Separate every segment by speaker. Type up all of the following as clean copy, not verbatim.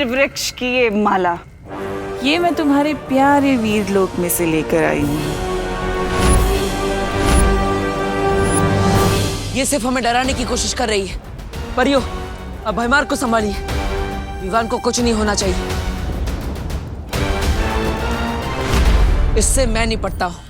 Speaker 1: वृक्ष की ये माला, ये मैं तुम्हारे प्यारे वीर लोक में से लेकर आई हूँ।
Speaker 2: ये सिर्फ हमें डराने की कोशिश कर रही है। परियो, अब भयमार को संभालिए। विवान को कुछ नहीं होना चाहिए। इससे मैं निपटता हूं।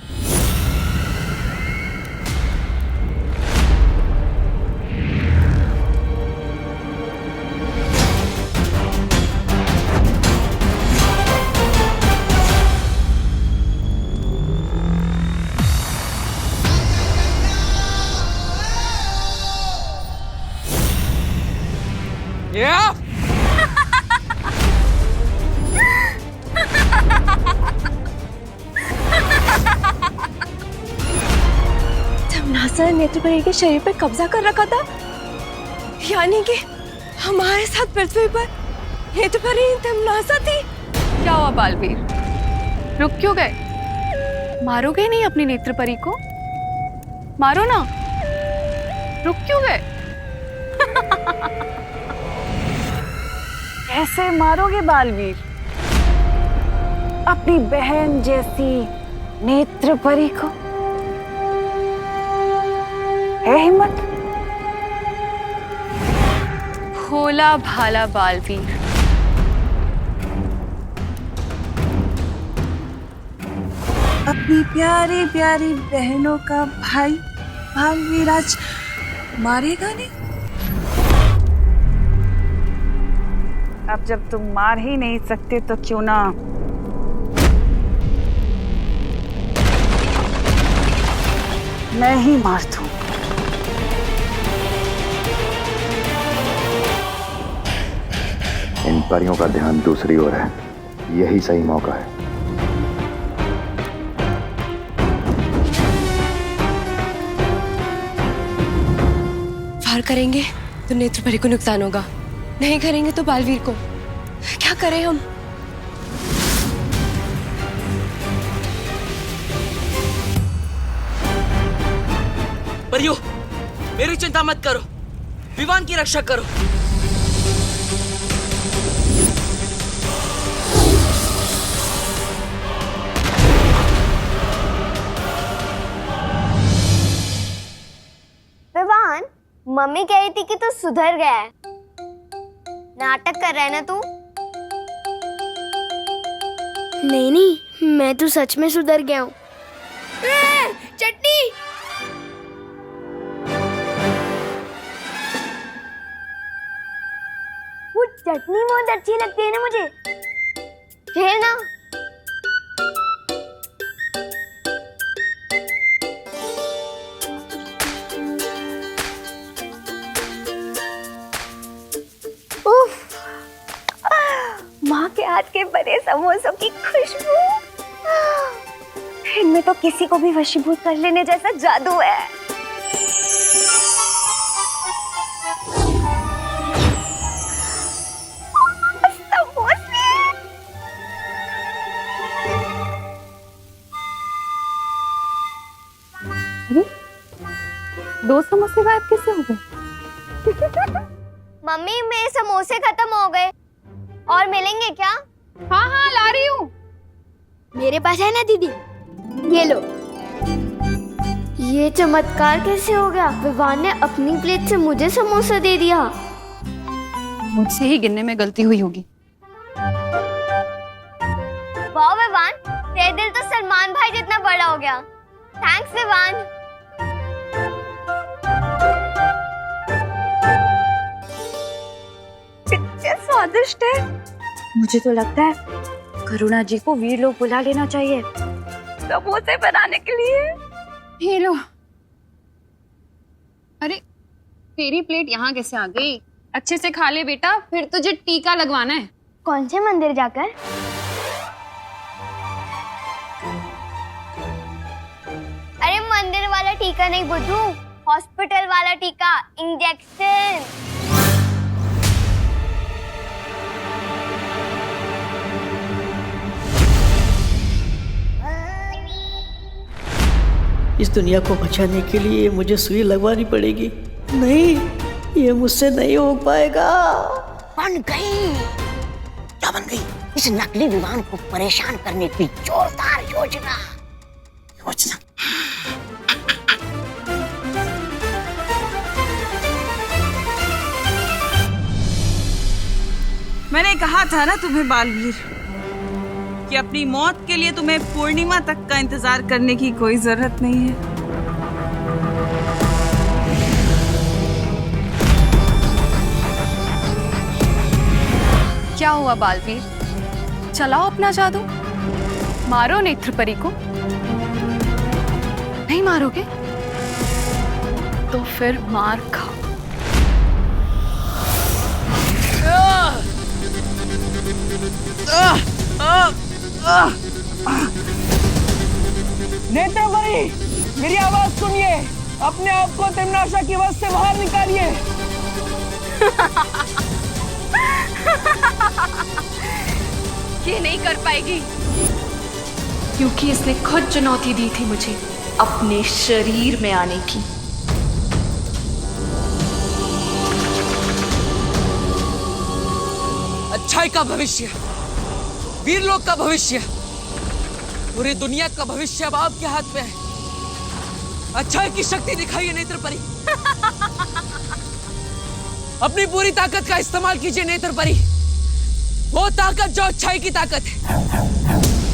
Speaker 3: तमनासा ने नेत्रपरी के शरीर पर कब्जा कर रखा था, यानी कि हमारे साथ पृथ्वी पर नेत्रपरी तमनासा थी।
Speaker 4: क्या हुआ बालवीर, रुक क्यों गए? मारोगे नहीं अपनी नेत्रपरी को? मारो ना, रुक क्यों गए?
Speaker 1: कैसे मारोगे बालवीर अपनी बहन जैसी नेत्रपरी को? है हिम्मत?
Speaker 4: भोला भाला बालवीर,
Speaker 1: अपनी प्यारी प्यारी बहनों का भाई बालवीर आज मारेगा नहीं? अब जब तुम मार ही नहीं सकते तो क्यों ना मैं ही मार दूं।
Speaker 5: इन परियों का ध्यान दूसरी ओर है, यही सही मौका है।
Speaker 3: वार करेंगे तो नेत्रपरी को नुकसान होगा, नहीं करेंगे तो बालवीर को। क्या करें हम?
Speaker 2: परियो, मेरी चिंता मत करो, विवान की रक्षा करो।
Speaker 6: विवान, मम्मी कह रही थी कि तू सुधर गया है। नाटक कर रहा है ना तू?
Speaker 7: नहीं नहीं, मैं तो सच में सुधर गया हूँ।
Speaker 3: चटनी!
Speaker 6: वो चटनी बहुत अच्छी लगती है ना मुझे। खेल ना। माँ के हाथ के बने समोसों की खुशबू, इनमें तो किसी को भी वशीभूत कर लेने जैसा जादू है।
Speaker 4: दो समोसे गायब कैसे हो गए?
Speaker 6: मम्मी, मेरे समोसे खत्म हो गए और मिलेंगे क्या?
Speaker 4: हाँ हाँ, ला रही हूँ।
Speaker 7: मेरे पास है ना दीदी, ये लो। ये चमत्कार कैसे हो गया? विवान ने अपनी प्लेट से मुझे समोसा दे दिया।
Speaker 4: मुझसे ही गिनने में गलती हुई होगी।
Speaker 6: वाह विवान, तेरा दिल तो सलमान भाई जितना बड़ा हो गया। थैंक्स विवान। कितने स्वादिष्ट है। मुझे तो लगता है करुणा जी को वीर लोग बुला लेना चाहिए समोसे बनाने के लिए।
Speaker 4: ये लो। अरे, तेरी प्लेट यहाँ कैसे आ गई? अच्छे से खा ले बेटा, फिर तुझे टीका लगवाना है।
Speaker 6: कौन से मंदिर जाकर? अरे मंदिर वाला टीका नहीं बुद्धू, हॉस्पिटल वाला टीका, इंजेक्शन।
Speaker 8: इस दुनिया को बचाने के लिए मुझे सुई लगवानी पड़ेगी। नहीं, ये मुझसे नहीं हो पाएगा।
Speaker 6: बन गई।
Speaker 9: तरीका बन गई इस नकली विमान को परेशान करने की जोरदार योजना।
Speaker 1: मैंने कहा था ना तुम्हें बालवीर कि अपनी मौत के लिए तुम्हें पूर्णिमा तक का इंतजार करने की कोई जरूरत नहीं है।
Speaker 4: क्या हुआ बालवीर, चलाओ अपना जादू, मारो नेत्रपरी को। नहीं मारोगे तो फिर मार खाओ।
Speaker 2: नेत्रपरी, मेरी आवाज सुनिए, अपने आप को तिम्नाशा की वश से बाहर निकालिए।
Speaker 4: ये नहीं कर पाएगी क्योंकि इसने खुद चुनौती दी थी मुझे अपने शरीर में आने की।
Speaker 2: अच्छाई का भविष्य, वीरलोक का भविष्य, पूरी दुनिया का भविष्य अब आपके हाथ में है। अच्छाई की शक्ति दिखाइए नेत्रपरी। अपनी पूरी ताकत का इस्तेमाल कीजिए नेत्रपरी, वो ताकत जो अच्छाई की ताकत है।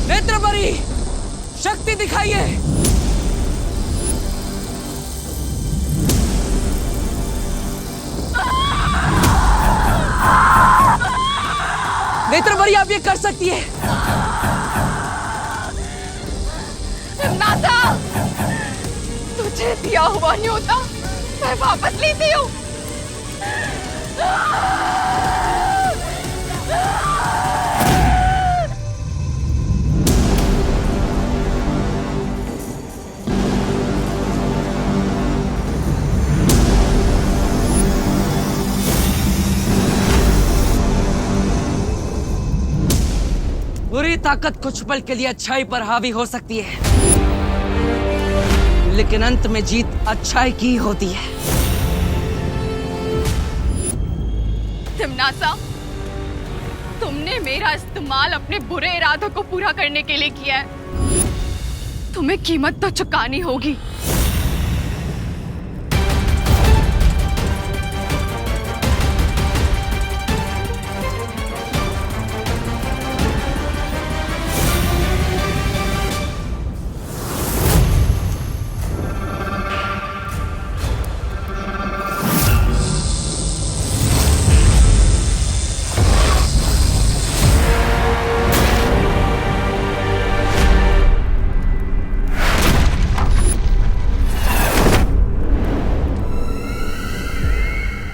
Speaker 2: नेत्रपरी, शक्ति दिखाइए। नेत्रपरी, आप ये कर सकती है।
Speaker 4: नाता, तुझे दिया हुआ न्योता मैं वापस लेती हूँ।
Speaker 2: बुरी ताकत कुछ पल के लिए अच्छाई पर हावी हो सकती है, लेकिन अंत में जीत अच्छाई की होती है।
Speaker 4: तिम्नासा, तुमने मेरा इस्तेमाल अपने बुरे इरादों को पूरा करने के लिए किया है। तुम्हें कीमत तो चुकानी होगी।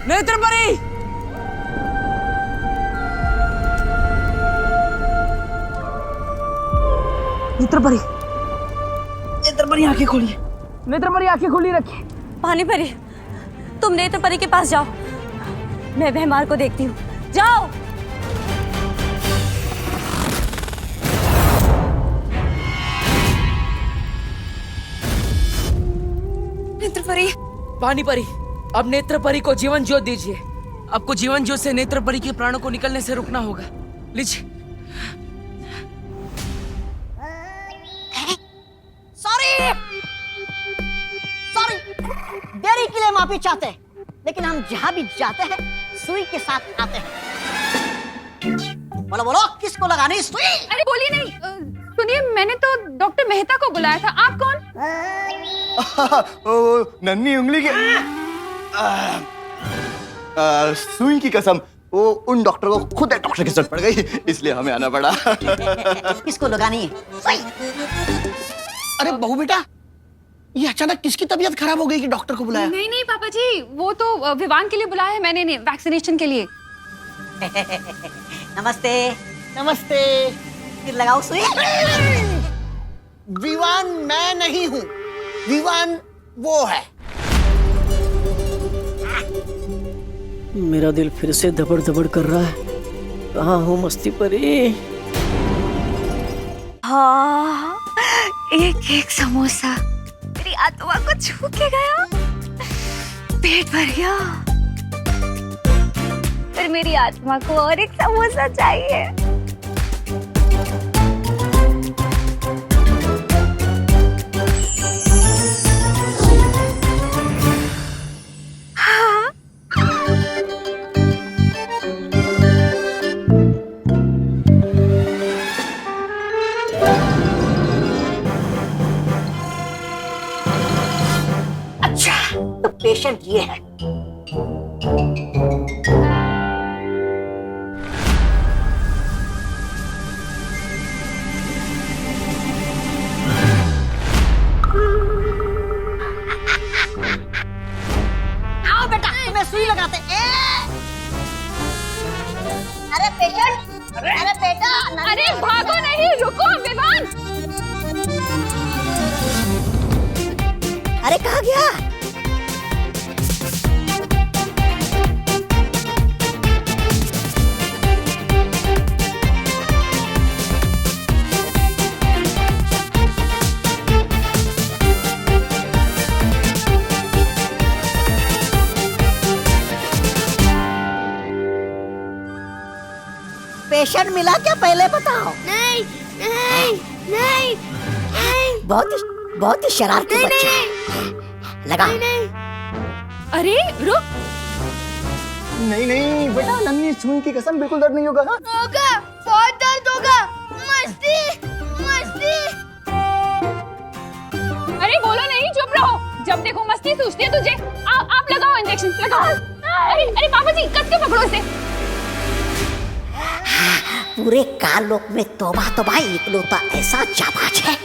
Speaker 2: नेत्रपरी, नेत्रपरी, नेत्रपरी आंखें खोलिए। नेत्रपरी आंखें खोली रखिए।
Speaker 3: पानीपरी, तुम नेत्रपरी के पास जाओ, मैं भैमार को देखती हूँ। जाओ। नेत्रपरी,
Speaker 2: पानीपरी, अब नेत्रपरी को जीवन ज्योत दीजिए। आपको जीवन ज्योत से नेत्रपरी के प्राणों को निकलने से रुकना होगा। लीजिए।
Speaker 9: सॉरी, देरी के लिए माफी चाहते हैं, लेकिन हम जहाँ भी जाते हैं सुई के साथ आते हैं। बोलो बोलो, किसको लगानी सुई?
Speaker 4: अरे बोलिए नहीं। सुनिए, मैंने तो डॉक्टर मेहता को बुलाया था। आप कौन?
Speaker 5: नन्ही उंगली के सुई की कसम, वो उन डॉक्टर को खुद एक डॉक्टर की जरूरत पड़ गई, इसलिए हमें आना पड़ा।
Speaker 9: किसको लगानी है सुई? अरे बहू बेटा, ये अचानक किसकी तबीयत खराब हो गई कि डॉक्टर को बुलाया?
Speaker 4: नहीं नहीं पापा जी, वो तो विवान के लिए बुलाया है मैंने, नहीं वैक्सीनेशन के लिए।
Speaker 9: नमस्ते। नमस्ते। फिर लगाओ सुई। विवान मैं नहीं हूँ, विवान वो है।
Speaker 8: मेरा दिल फिर से दबड़ दबड़ कर रहा है। कहाँ हूँ मस्ती परी?
Speaker 6: हाँ, एक एक समोसा मेरी आत्मा को छू के गया, पेट भर गया। फिर मेरी आत्मा को और एक समोसा चाहिए।
Speaker 9: पेशेंट ये है। आओ बेटा, तुम्हें सुई लगाते। अरे पेशेंट, अरे बेटा,
Speaker 3: अरे भागो नहीं, रुको विवान।
Speaker 9: अरे कहाँ गया? पेशेंट मिला क्या, पहले बताओ।
Speaker 7: नहीं नहीं नहीं नहीं
Speaker 9: बहुत ही शरारती बच्चा है। लगा।
Speaker 3: अरे रुक।
Speaker 5: नहीं नहीं बेटा, नन्ही सुई की कसम, बिल्कुल दर्द नहीं होगा।
Speaker 7: होगा, बहुत दर्द होगा। मस्ती मस्ती।
Speaker 3: अरे बोलो नहीं, चुप रहो। जब देखो मस्ती सूझती है तुझे। आप लगाओ इंजेक्शन, लगाओ। अरे अरे बाबा जी, कस के पकड़ो इसे।
Speaker 9: पूरे कालोक में तौबा तौबा इकलौता ऐसा जाबाज है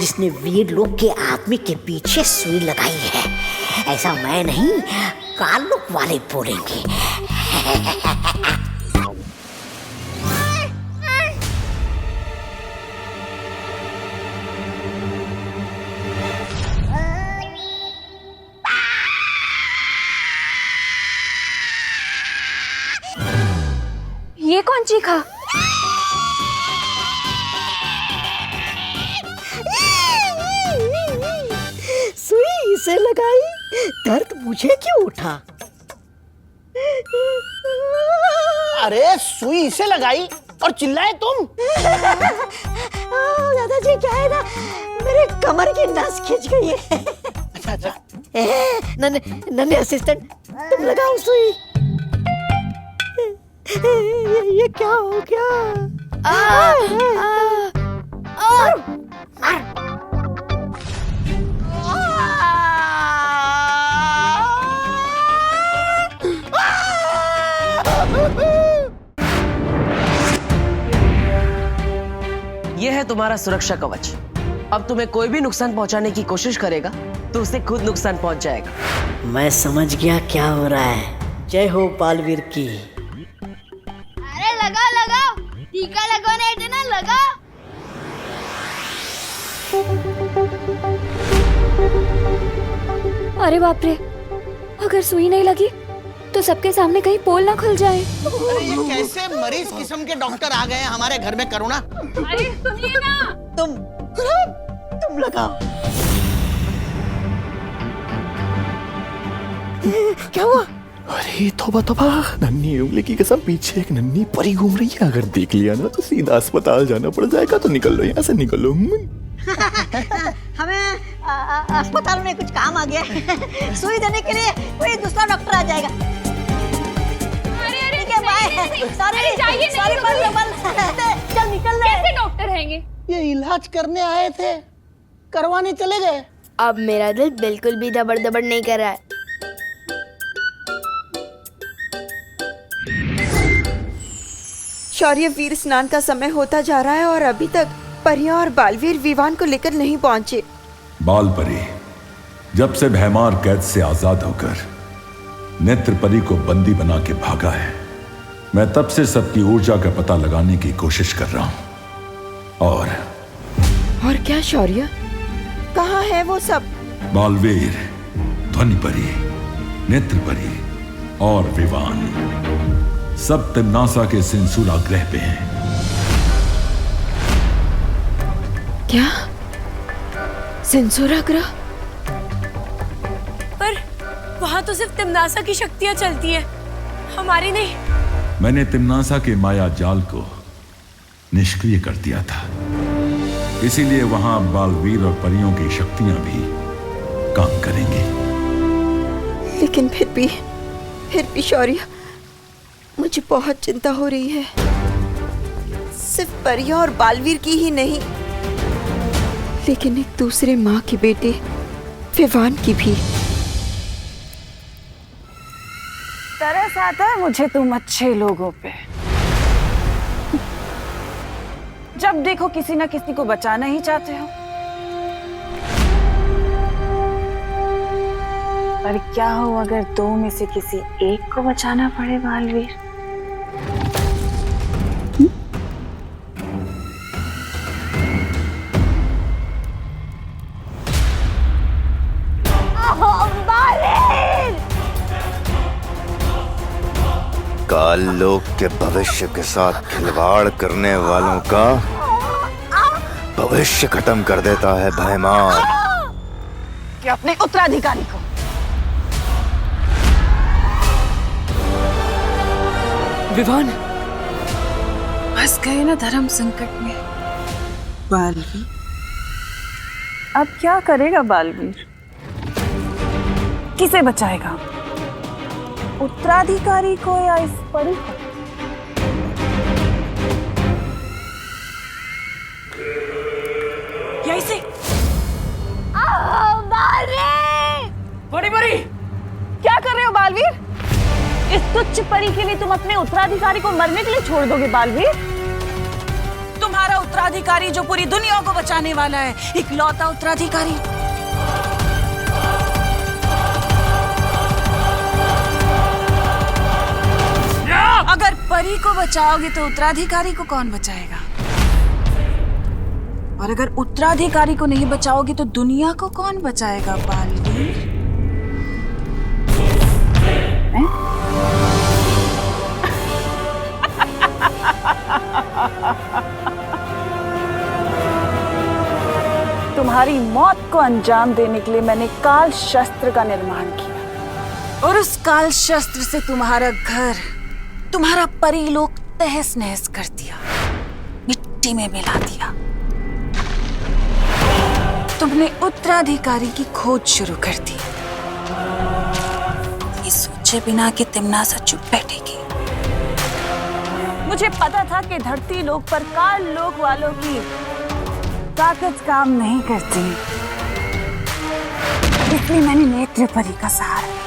Speaker 9: जिसने वीर लोक के आदमी के पीछे सुई लगाई है। ऐसा मैं नहीं, कालोक वाले बोलेंगे।
Speaker 3: ये कौन चीखा?
Speaker 9: सुई इसे लगाई, दर्द मुझे क्यों उठा?
Speaker 10: अरे सुई इसे लगाई और चिल्लाए तुम?
Speaker 9: दादाजी क्या है ना, मेरे कमर की नस खिंच गई है।
Speaker 10: अच्छा अच्छा।
Speaker 9: नन्हे असिस्टेंट, तुम लगाओ सुई। ये क्या हो गया?
Speaker 2: यह है तुम्हारा सुरक्षा कवच। अब तुम्हें कोई भी नुकसान पहुंचाने की कोशिश करेगा तो उसे खुद नुकसान पहुंच जाएगा।
Speaker 9: मैं समझ गया क्या हो रहा है। जय हो बालवीर की।
Speaker 7: अरे लगा लगा, टीका लगाने आए थे ना, लगा।
Speaker 3: अरे बाप रे, अगर सुई नहीं लगी तो सबके सामने कहीं पोल ना खुल जाए।
Speaker 10: अरे ये कैसे मरीज किस्म के डॉक्टर आ गए हैं हमारे घर में, करुणा।
Speaker 3: अरे सुनिए ना।
Speaker 9: तुम लगाओ। क्या हुआ?
Speaker 5: अरे तौबा तौबा, नन्ही उंगली की कसम, पीछे एक नन्ही परी घूम रही है। अगर देख लिया ना तो सीधा अस्पताल जाना पड़ जाएगा। तो निकल लो यहाँ से, निकल लो।
Speaker 9: हमें अस्पताल में कुछ काम आ गया है। सुई देने के लिए कोई दूसरा डॉक्टर आ जाएगा। ठीक है, बाय। सॉरी चल निकल रहे।
Speaker 3: कैसे डॉक्टर हैंगे?
Speaker 10: ये इलाज करने आए थे, करवाने चले गए।
Speaker 7: अब मेरा दिल बिल्कुल भी दबड़ दबड़ नहीं कर रहा है।
Speaker 11: शौर्य वीर स्नान का समय होता जा रहा है और अभी तक परियां और बालवीर विवान को लेकर नहीं पहुंचे।
Speaker 12: बालपरी जब से भैमार कैद से आजाद होकर नेत्र परी को बंदी बना के भागा है, मैं तब से सबकी ऊर्जा का पता लगाने की कोशिश कर रहा हूं।
Speaker 11: और क्या शौर्य, कहाँ है वो सब?
Speaker 12: बालवीर, ध्वनि परी, नेत्र परी और विवान सब तिम्नासा के सिंसूला ग्रह पे हैं।
Speaker 11: क्या? सेंसोरा ग्रह?
Speaker 3: पर वहाँ तो सिर्फ तिम्नासा की शक्तियाँ चलती हैं, हमारी नहीं।
Speaker 12: मैंने तिम्नासा के माया जाल को निष्क्रिय कर दिया था, इसीलिए वहां बालवीर और परियों की शक्तियां भी काम करेंगी।
Speaker 11: लेकिन फिर भी शौर्य, मुझे बहुत चिंता हो रही है। सिर्फ परियां और बालवीर की ही नहीं, लेकिन एक दूसरे माँ के बेटे विवान की भी।
Speaker 1: तरस आता है मुझे तुम अच्छे लोगों पे। जब देखो किसी ना किसी को बचाना ही चाहते हो। पर क्या हो अगर दो में से किसी एक को बचाना पड़े बालवीर?
Speaker 5: काल लोक के भविष्य के साथ खिलवाड़ करने वालों का भविष्य खत्म कर देता है भयमार।
Speaker 1: कि अपने उत्तराधिकारी को
Speaker 2: विवान
Speaker 1: फंस गए ना धर्म संकट में। बालवीर अब क्या करेगा बालवीर? किसे बचाएगा? उत्तराधिकारी को या इस परी को? या इसे?
Speaker 2: बड़ी बड़ी
Speaker 1: क्या कर रहे हो बालवीर? इस तुच्छ परी के लिए तुम अपने उत्तराधिकारी को मरने के लिए छोड़ दोगे बालवीर? तुम्हारा उत्तराधिकारी जो पूरी दुनिया को बचाने वाला है, इकलौता उत्तराधिकारी। अगर परी को बचाओगे तो उत्तराधिकारी को कौन बचाएगा? और अगर उत्तराधिकारी को नहीं बचाओगे तो दुनिया को कौन बचाएगा बालवीर? तुम्हारी मौत को अंजाम देने के लिए मैंने काल शस्त्र का निर्माण किया और उस काल शस्त्र से तुम्हारा घर, तुम्हारा परीलोक तहस नहस कर दिया, मिट्टी में मिला दिया। तुमने उत्तराधिकारी की खोज शुरू कर दी, ये सोचे बिना कि तिम्नासा चुप बैठेगी। मुझे पता था कि धरती लोक पर काल लोक वालों की ताकत काम नहीं करती, इसलिए मैंने नेत्र परी का सहारा लिया।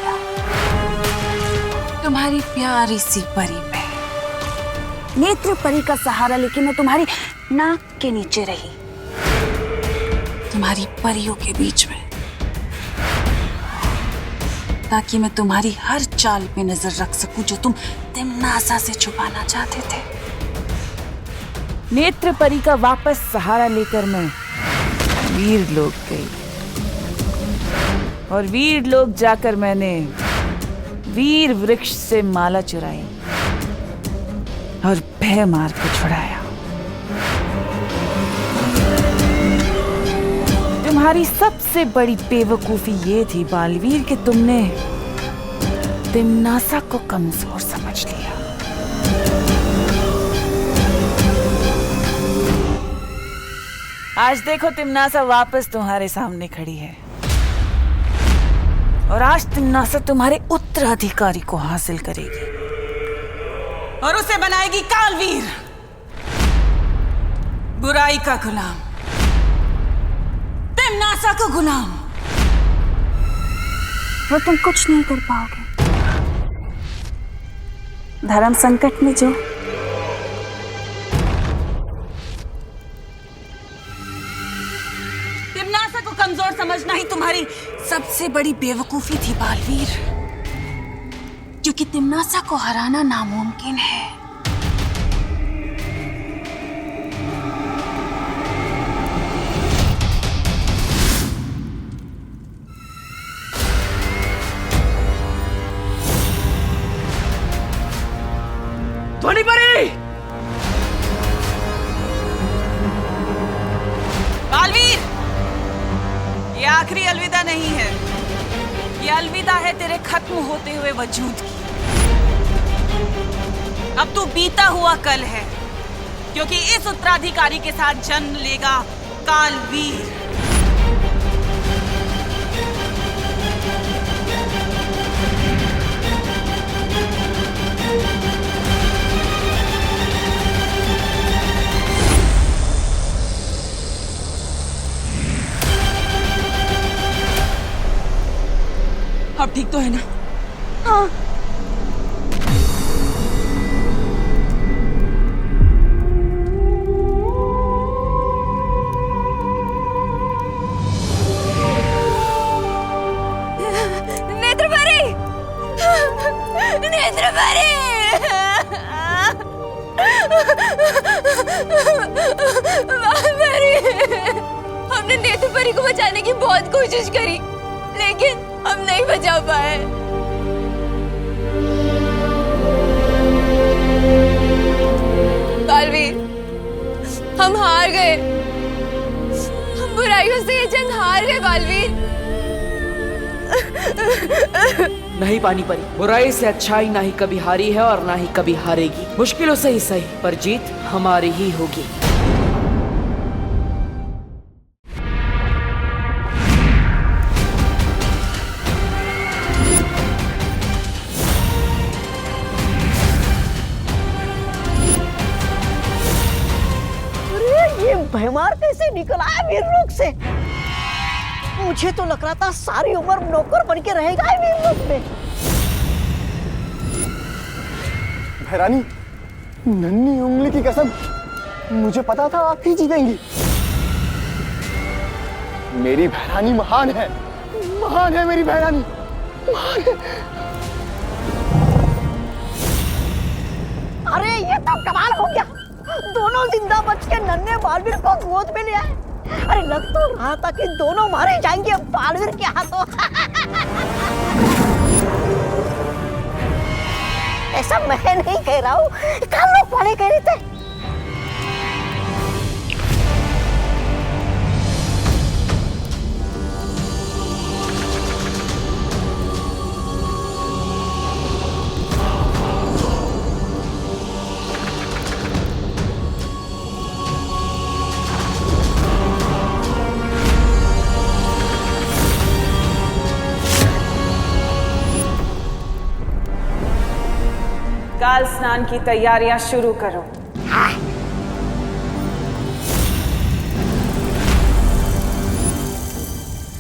Speaker 1: तुम्हारी प्यारी सी परी पे नेत्र परी का सहारा लेके मैं तुम्हारी नाक के नीचे रही, तुम्हारी परियों के बीच में, ताकि मैं तुम्हारी हर चाल पे नजर रख सकूं जो तुम तिम्नासा से छुपाना चाहते थे। नेत्र परी का वापस सहारा लेकर मैं वीर लोक गई और वीर लोक जाकर मैंने वीर वृक्ष से माला चुराई और भय मार के छुड़ाया। तुम्हारी सबसे बड़ी बेवकूफी ये थी बालवीर कि तुमने तिम्नासा को कमजोर समझ लिया। आज देखो तिम्नासा वापस तुम्हारे सामने खड़ी है और आज तिम्नासा तुम्हारे उत्तराधिकारी को हासिल करेगी और उसे बनाएगी कालवीर, बुराई का गुलाम, तिम्नासा का गुलाम। वो तुम कुछ नहीं कर पाओगे। धर्म संकट में जो तिम्नासा को कमजोर समझना ही तुम्हारी सबसे बड़ी बेवकूफी थी बालवीर, क्योंकि तिम्नासा को हराना नामुमकिन है।
Speaker 2: ध्वनि परी!
Speaker 1: बालवीर, ये आखिरी अलविदा नहीं है, ये अलविदा है तेरे खत्म होते हुए वजूद की। अब तू बीता हुआ कल है, क्योंकि इस उत्तराधिकारी के साथ जन्म लेगा कालवीर।
Speaker 2: अब ठीक तो है ना?
Speaker 1: हाँ,
Speaker 3: हमने नेत्र परी को बचाने की बहुत कोशिश करी, लेकिन हम नहीं बचा पाए। बालवीर, हम हार गए। हम बुराइयों से ये जंग हार गए बालवीर।
Speaker 2: नहीं पानी परी, बुराई से अच्छाई ना ही कभी हारी है और ना ही कभी हारेगी। मुश्किलों से ही सही, पर जीत हमारी ही होगी।
Speaker 9: अरे ये भैमार कैसे निकल आया वीरलोक से? मुझे तो लग रहा था सारी उम्र नौकर बन के रहेगा वीरलोक में।
Speaker 5: भैरानी, नन्ही उंगली की कसम, मुझे पता था आप ही जीतेंगी। मेरी भैरानी महान है मेरी भैरानी, महान है।
Speaker 9: अरे ये तो कमाल हो गया, दोनों जिंदा बच के नन्हे बालवीर को गोद में ले आए। अरे लग तो रहा था कि दोनों मारे जाएंगे बालवीर के हाथों। ऐसा मैं नहीं कह रहा हूँ, काल लोक वाले कह रहे थे।
Speaker 1: काल स्नान की तैयारियां शुरू करो।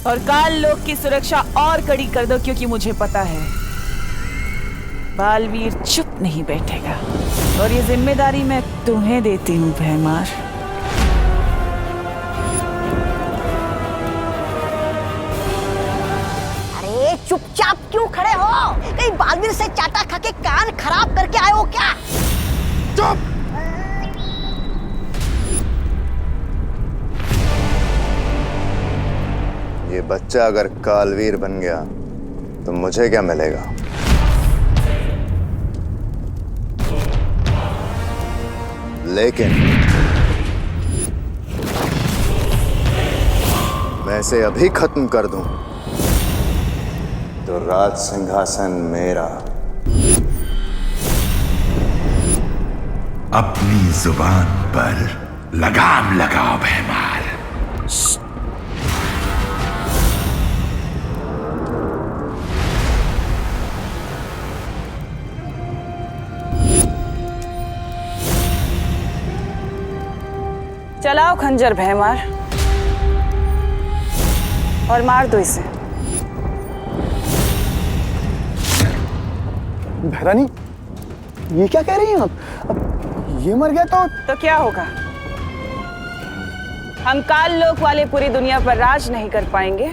Speaker 1: और काल लोक की सुरक्षा और कड़ी कर दो, क्योंकि मुझे पता है बालवीर चुप नहीं बैठेगा। और ये जिम्मेदारी मैं तुम्हें देती हूँ भैमार।
Speaker 9: अरे चुपचाप क्यों खड़े हो? कहीं बालवीर से चाटा खा के कान खराब करके आए हो क्या?
Speaker 5: चुप! ये बच्चा अगर कालवीर बन गया तो मुझे क्या मिलेगा? लेकिन मैं इसे अभी खत्म कर दूं तो राज सिंहासन मेरा।
Speaker 12: अपनी जुबान पर लगाम लगाओ भैमार।
Speaker 1: चलाओ खंजर भैमार और मार दो इसे।
Speaker 5: भैरानी, ये क्या कह रही हैं आप? अब ये मर गया तो
Speaker 1: क्या होगा? हम काल लोक वाले पूरी दुनिया पर राज नहीं कर पाएंगे।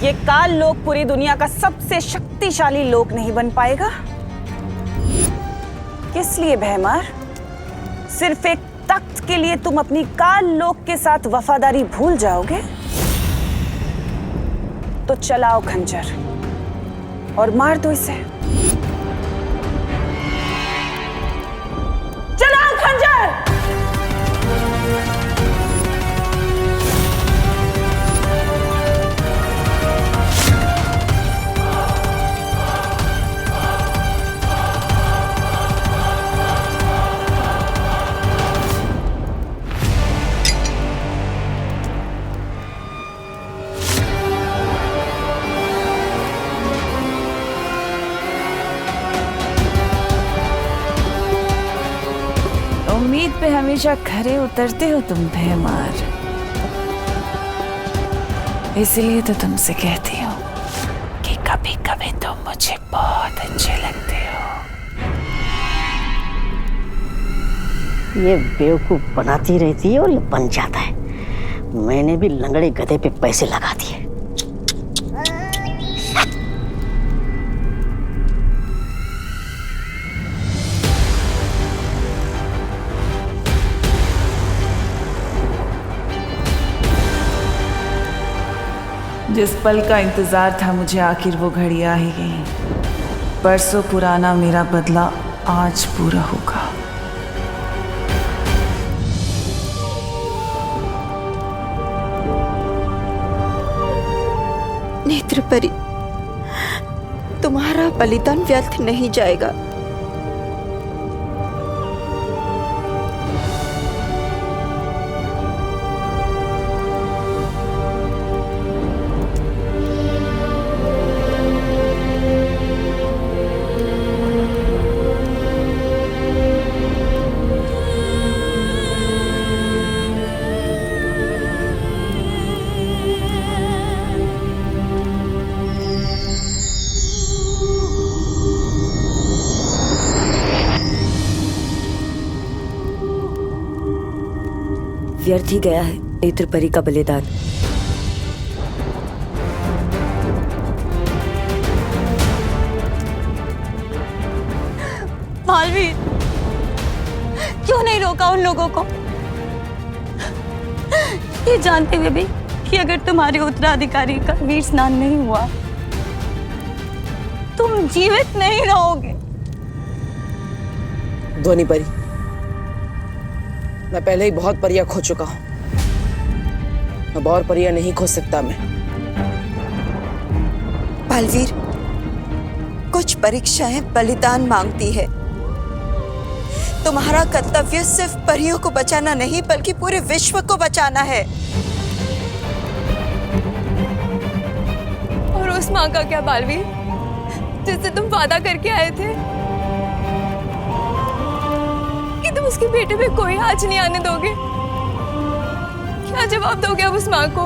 Speaker 1: ये काल लोक पूरी दुनिया का सबसे शक्तिशाली लोक नहीं बन पाएगा। किस लिए भैमार? सिर्फ एक तख्त के लिए तुम अपनी काल लोक के साथ वफादारी भूल जाओगे? तो चलाओ खंजर और मार दो इसे। चलाओ खंजर! उम्मीद पे हमेशा खरे उतरते हो तुम भैमार। इसलिए तो तुमसे कहती हूँ कि कभी कभी तुम मुझे बहुत अच्छे लगते हो।
Speaker 9: ये बेवकूफ बनाती रहती है और ये बन जाता है। मैंने भी लंगड़े गधे पे पैसे लगा दिए।
Speaker 1: जिस पल का इंतजार था मुझे, आखिर वो घड़ी आ ही गई। परसों पुराना मेरा बदला आज पूरा होगा।
Speaker 11: नेत्र परी, तुम्हारा बलिदान व्यर्थ नहीं जाएगा।
Speaker 3: व्यर्थ ही गया है नेत्र परी का बलिदान।
Speaker 6: मालवीर, क्यों नहीं रोका उन लोगों को, ये जानते हुए भी कि अगर तुम्हारे उत्तराधिकारी का वीर स्नान नहीं हुआ तुम जीवित नहीं रहोगे।
Speaker 2: ध्वनि परी, मैं पहले ही बहुत परियां खो चुका हूं, अब और परियां नहीं खो सकता मैं।
Speaker 11: बालवीर, कुछ परीक्षाएं बलिदान मांगती है। तुम्हारा कर्तव्य सिर्फ परियों को बचाना नहीं बल्कि पूरे विश्व को बचाना है।
Speaker 3: और उस माँ का क्या बालवीर, जिससे तुम वादा करके आए थे कि तुम उसके बेटे पे कोई आँच नहीं आने दोगे? क्या जवाब दोगे अब उस माँ को?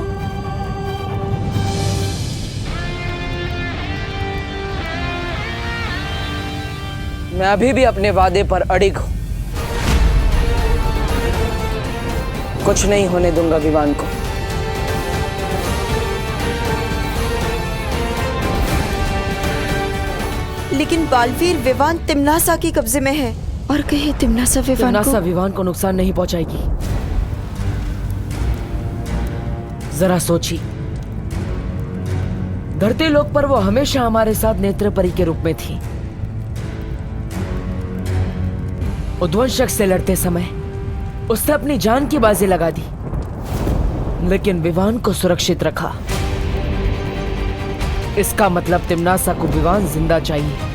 Speaker 2: मैं अभी भी अपने वादे पर अड़िग हूं, कुछ नहीं होने दूंगा विवान को।
Speaker 11: लेकिन बालवीर, विवान तिम्नासा के कब्जे में है और कहीं तिम्नासा
Speaker 2: विवान को नुकसान नहीं पहुंचाएगी। जरा सोची, धरती लोक पर वो हमेशा हमारे साथ नेत्र परी के रूप में थी। उद्वंशक से लड़ते समय उसने अपनी जान की बाजी लगा दी, लेकिन विवान को सुरक्षित रखा। इसका मतलब तिम्नासा को विवान जिंदा चाहिए।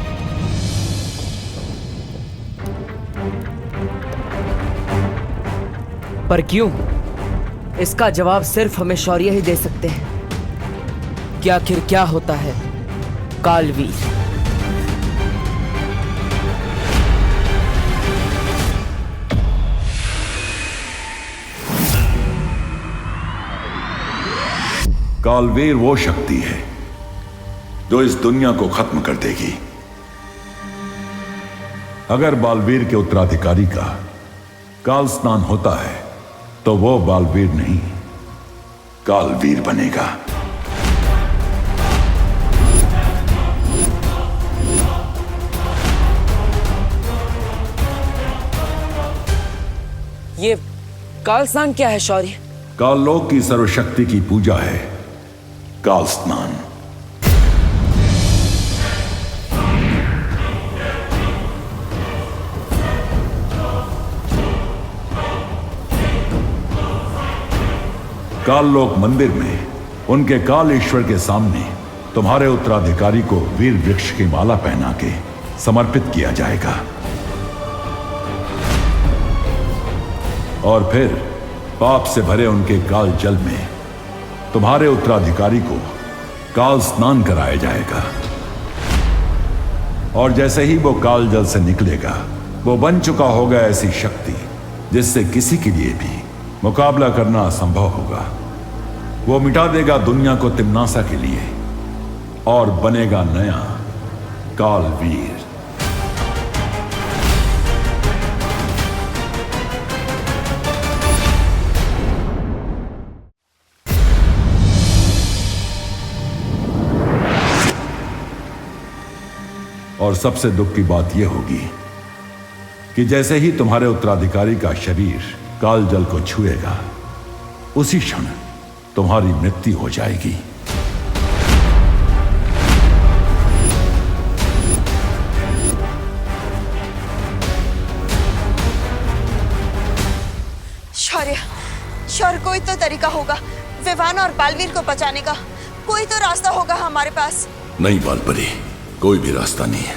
Speaker 2: पर क्यों? इसका जवाब सिर्फ हमें शौर्य ही दे सकते हैं कि आखिर क्या होता है कालवीर।
Speaker 12: कालवीर वो शक्ति है जो इस दुनिया को खत्म कर देगी। अगर बालवीर के उत्तराधिकारी का काल स्नान होता है तो वो बालवीर नहीं, कालवीर बनेगा।
Speaker 2: ये काल स्नान क्या है शौर्य?
Speaker 12: काललोक की सर्वशक्ति की पूजा है काल स्नान। काललोक मंदिर में उनके काल ईश्वर के सामने तुम्हारे उत्तराधिकारी को वीर वृक्ष की माला पहना के समर्पित किया जाएगा और फिर पाप से भरे उनके काल जल में तुम्हारे उत्तराधिकारी को काल स्नान कराया जाएगा। और जैसे ही वो काल जल से निकलेगा, वो बन चुका होगा ऐसी शक्ति जिससे किसी के लिए भी मुकाबला करना असंभव होगा। वो मिटा देगा दुनिया को तिम्नासा के लिए और बनेगा नया कालवीर। और सबसे दुख की बात यह होगी कि जैसे ही तुम्हारे उत्तराधिकारी का शरीर काल जल को छुएगा, उसी क्षण तुम्हारी मृत्यु हो जाएगी।
Speaker 11: कोई तो तरीका होगा विवान और बालवीर को बचाने का। कोई तो रास्ता होगा हमारे पास।
Speaker 12: नहीं बालपरी, कोई भी रास्ता नहीं है।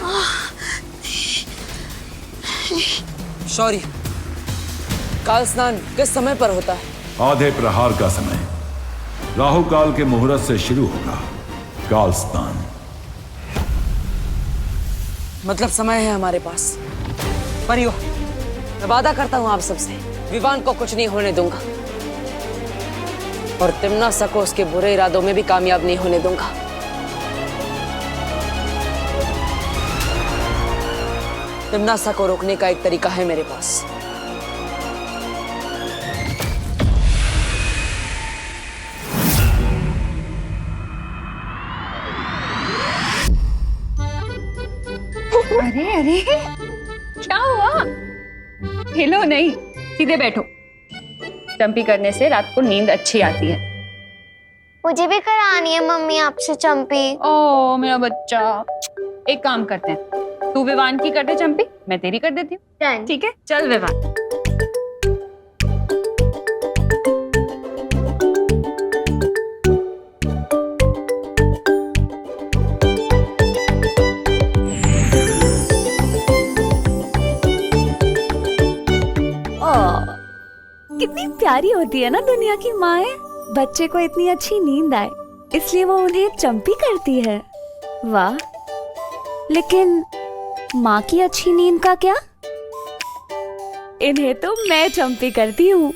Speaker 2: शौर्य, काल स्नान किस समय पर होता है?
Speaker 12: आधे प्रहार का समय, राहु काल के मुहूर्त से शुरू होगा काल स्नान।
Speaker 2: मतलब समय है हमारे पास। परियो, मैं वादा करता हूं आप सबसे, विवान को कुछ नहीं होने दूंगा और तिम्नासा को उसके बुरे इरादों में भी कामयाब नहीं होने दूंगा। तिम्नासा को रोकने का एक तरीका है मेरे पास।
Speaker 4: अरे अरे, क्या हुआ? हिलो नहीं, सीधे बैठो। चंपी करने से रात को नींद अच्छी आती है।
Speaker 7: मुझे भी करानी है मम्मी आपसे चंपी।
Speaker 4: ओ मेरा बच्चा, एक काम करते हैं, तू विवान की कर दे चंपी, मैं तेरी कर देती हूँ। ठीक है, चल विवान।
Speaker 6: कितनी प्यारी होती है ना दुनिया की माएं। बच्चे को इतनी अच्छी नींद आए इसलिए वो उन्हें चंपी करती है। वाह, लेकिन माँ की अच्छी नींद का क्या? इन्हें तो मैं चंपी करती हूँ।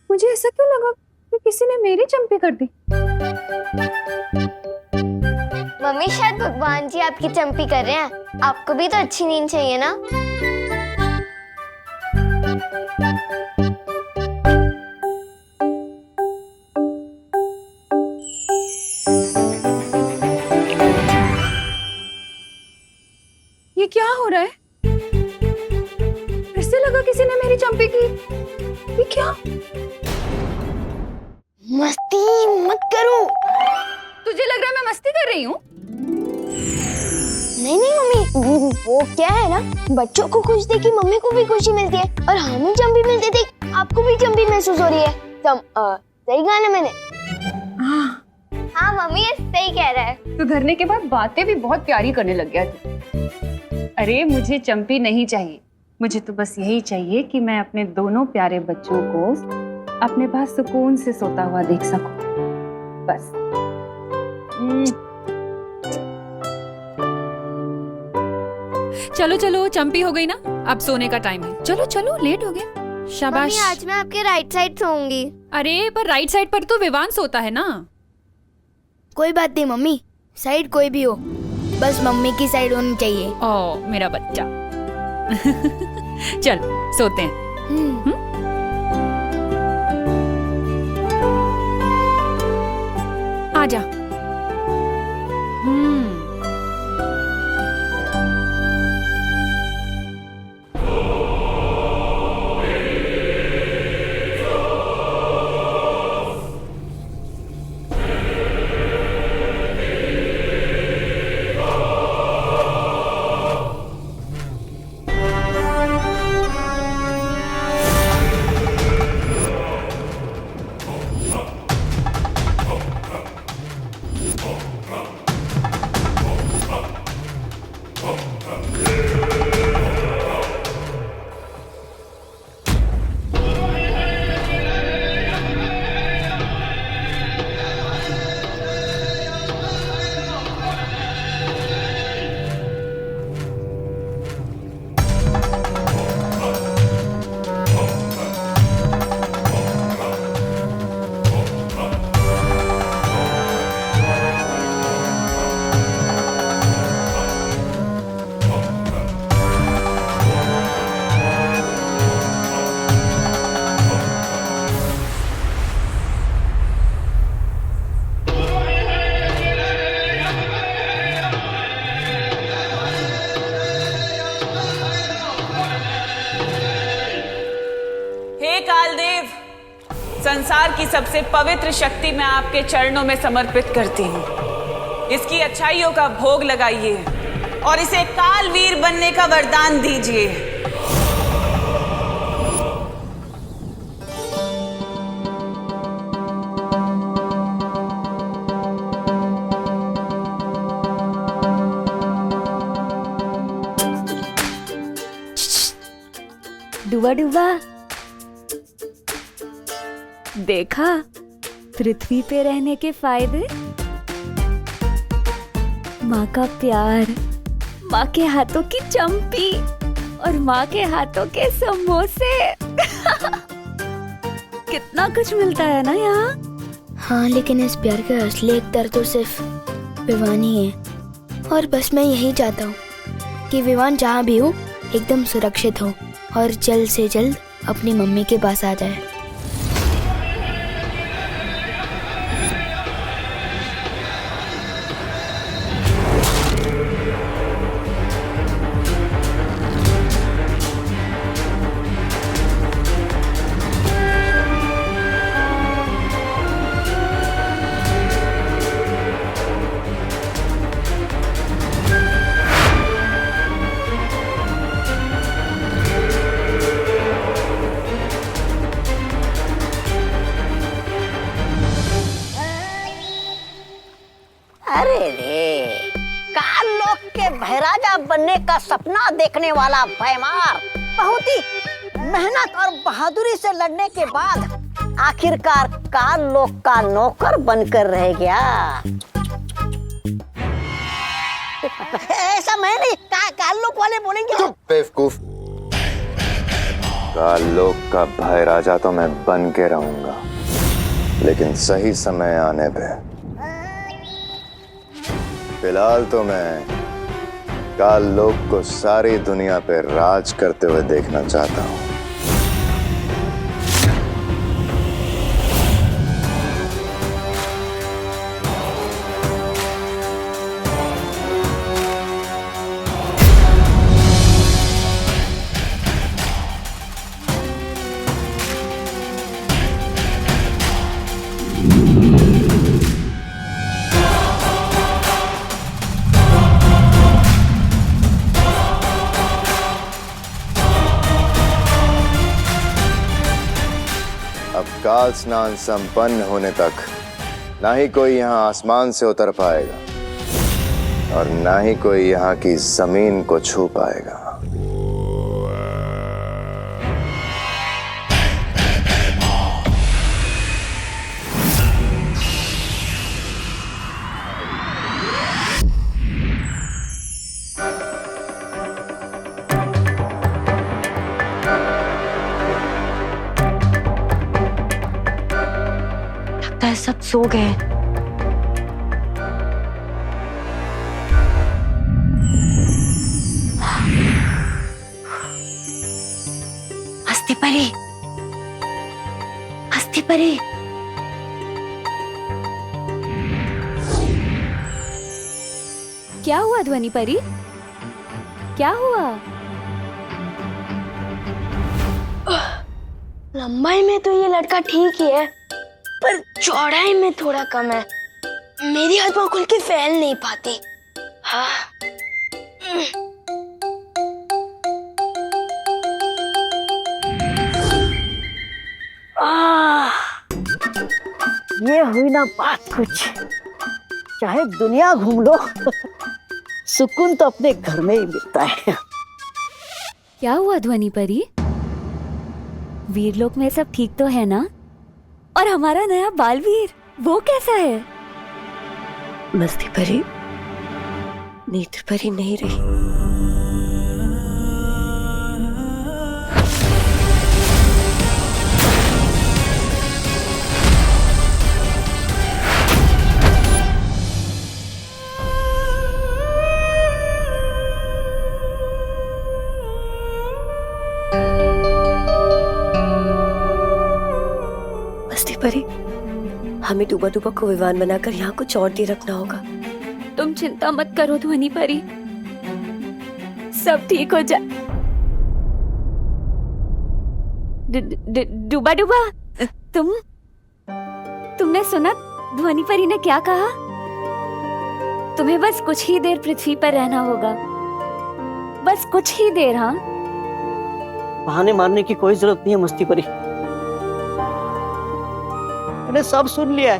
Speaker 4: मुझे ऐसा क्यों लगा कि किसी ने मेरी चंपी कर दी?
Speaker 7: मम्मी शायद भगवान जी आपकी चंपी कर रहे हैं। आपको भी तो अच्छी नींद चाहिए ना।
Speaker 4: ये क्या हो रहा है? फिर से लगा किसी ने मेरी चंपी की। ये क्या?
Speaker 7: मस्ती मत करो।
Speaker 4: तुझे लग रहा है मैं मस्ती कर रही हूँ?
Speaker 7: नहीं नहीं मम्मी, वो क्या है ना, बच्चों को खुश देख के मम्मी को भी खुशी मिलती है और हमें चंपी मिलती देख आपको भी चंपी महसूस हो रही है। सही कहा ना मैंने? हाँ मम्मी, ये सही कह रहा है।
Speaker 4: सुधरने के बाद बातें भी बहुत प्यारी करने लग गया तू। अरे मुझे चंपी नहीं चाहिए, मुझे तो बस यही चाहिए कि मैं अपने दोनों प्यारे बच्चों को अपने पास सुकून से सोता हुआ देख सकूं, बस।
Speaker 13: चलो चलो, चंपी हो गई ना, अब सोने का टाइम है। चलो चलो, लेट हो गया। शाबाश।
Speaker 7: मम्मी आज मैं आपके राइट साइड सोऊंगी।
Speaker 13: अरे पर राइट साइड पर तो विवान सोता है ना।
Speaker 7: कोई बात नहीं मम्मी, साइड कोई भी हो, बस मम्मी की साइड होनी चाहिए।
Speaker 13: ओ मेरा बच्चा। चल सोते हैं। आजा।
Speaker 1: संसार की सबसे पवित्र शक्ति मैं आपके चरणों में समर्पित करती हूँ। इसकी अच्छाइयों का भोग लगाइए और इसे कालवीर बनने का वरदान दीजिए।
Speaker 6: डुबा डुबा, देखा पृथ्वी पे रहने के फायदे? माँ का प्यार, माँ के हाथों की चंपी और माँ के हाथों के समोसे। कितना कुछ मिलता है ना यहाँ।
Speaker 7: हाँ, लेकिन इस प्यार का असली एकतर तो सिर्फ विवान ही है। और बस मैं यही चाहता हूँ कि विवान जहाँ भी हो एकदम सुरक्षित हो और जल्द से जल्द अपनी मम्मी के पास आ जाए।
Speaker 9: अरे रे, काल लोक के महाराजा बनने का सपना देखने वाला भैमार बहुत ही मेहनत और बहादुरी से लड़ने के बाद आखिरकार काल लोक का नौकर बनकर रह गया। ऐसा मैं नहीं, काल लोक वाले बोलेंगे।
Speaker 14: बेवकूफ, काल लोक का भाई राजा तो मैं बन के रहूंगा, लेकिन सही समय आने पे। फिलहाल तो मैं काल लोक को सारी दुनिया पे राज करते हुए देखना चाहता हूँ। अब काल स्नान संपन्न होने तक ना ही कोई यहाँ आसमान से उतर पाएगा और ना ही कोई यहाँ की जमीन को छू पाएगा।
Speaker 7: सब सो गए। हस्ती परी, हस्ती परी,
Speaker 6: क्या हुआ ध्वनि परी? क्या हुआ?
Speaker 7: लंबाई में तो ये लड़का ठीक ही है, पर चौड़ाई में थोड़ा कम है। मेरी आत्मा खुल के फैल नहीं पाती। हाँ।
Speaker 9: ये हुई ना बात कुछ। चाहे दुनिया घूम लो, सुकून तो अपने घर में ही मिलता है।
Speaker 6: क्या हुआ ध्वनि परी? वीरलोक में सब ठीक तो है ना? और हमारा नया बालवीर वो कैसा है?
Speaker 3: मस्ती परी, नेत्र परी नहीं रही। मस्ती परी, हमें डूबा डूबा को विमान बनाकर यहाँ कुछ और देर रखना होगा।
Speaker 6: तुम चिंता मत करो ध्वनि परी, सब ठीक हो जाए। डूबा डूबा, तुमने सुना ध्वनि परी ने क्या कहा? तुम्हें बस कुछ ही देर पृथ्वी पर रहना होगा। बस कुछ ही देर। हाँ,
Speaker 8: बहाने मारने की कोई जरूरत नहीं है मस्ती परी, मैंने सब सुन लिया है।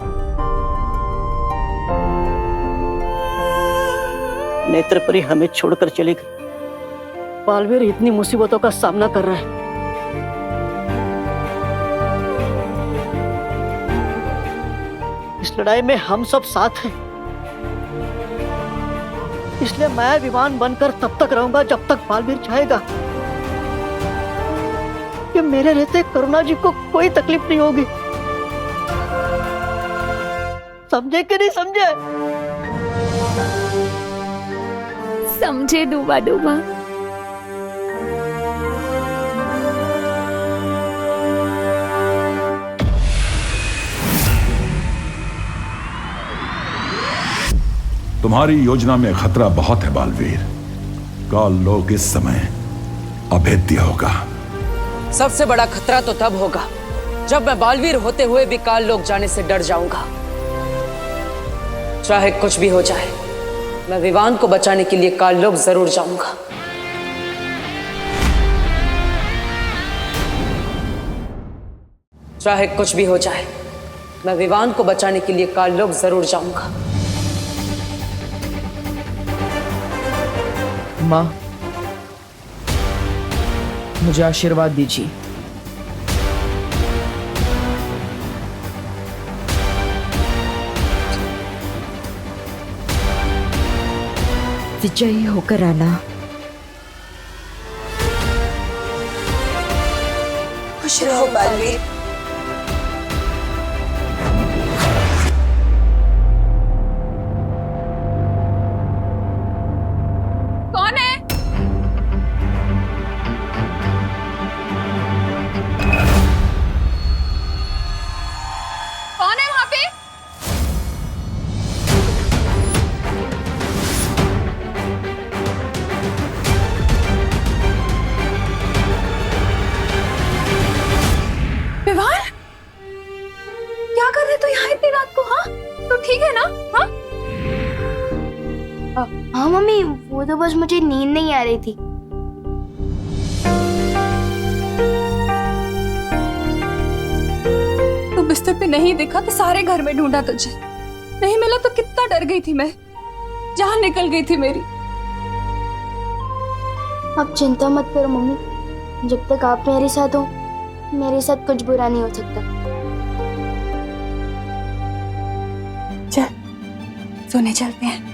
Speaker 8: नेत्र परी हमें छोड़कर चली गई। बालवीर इतनी मुसीबतों का सामना कर रहा है। इस लड़ाई में हम सब साथ हैं, इसलिए मैं विमान बनकर तब तक रहूंगा जब तक बालवीर चाहेगा। कि मेरे रहते करुणा जी को कोई तकलीफ नहीं होगी। समझे कि नहीं समझे?
Speaker 6: समझे डूबा डूबा।
Speaker 12: तुम्हारी योजना में खतरा बहुत है बालवीर। काल लोक इस समय अभेद्य होगा।
Speaker 2: सबसे बड़ा खतरा तो तब होगा जब मैं बालवीर होते हुए भी काल लोक जाने से डर जाऊंगा। चाहे कुछ भी हो जाए, मैं विवान को बचाने के लिए काल लोक जरूर जाऊंगा। चाहे कुछ भी हो जाए, मैं विवान को बचाने के लिए काल लोक जरूर जाऊंगा।
Speaker 15: माँ, मुझे आशीर्वाद दीजिए।
Speaker 11: विजयी होकर आना।
Speaker 3: खुश रहो बालवीर।
Speaker 13: कौन है? कौन है वहां पे? विवान, क्या कर रहे तो यहाँ इतनी रात को? हाँ, तो ठीक है ना? हाँ,
Speaker 7: हाँ मम्मी, वो तो बस मुझे नींद नहीं आ रही थी।
Speaker 3: तो बिस्तर पे नहीं दिखा तो सारे घर में ढूंढा तुझे, नहीं मिला तो कितना डर गई थी मैं, जान निकल गई थी मेरी।
Speaker 7: आप चिंता मत करो मम्मी, जब तक आप मेरे साथ हो मेरे साथ कुछ बुरा नहीं हो सकता।
Speaker 3: चल सोने चलते हैं।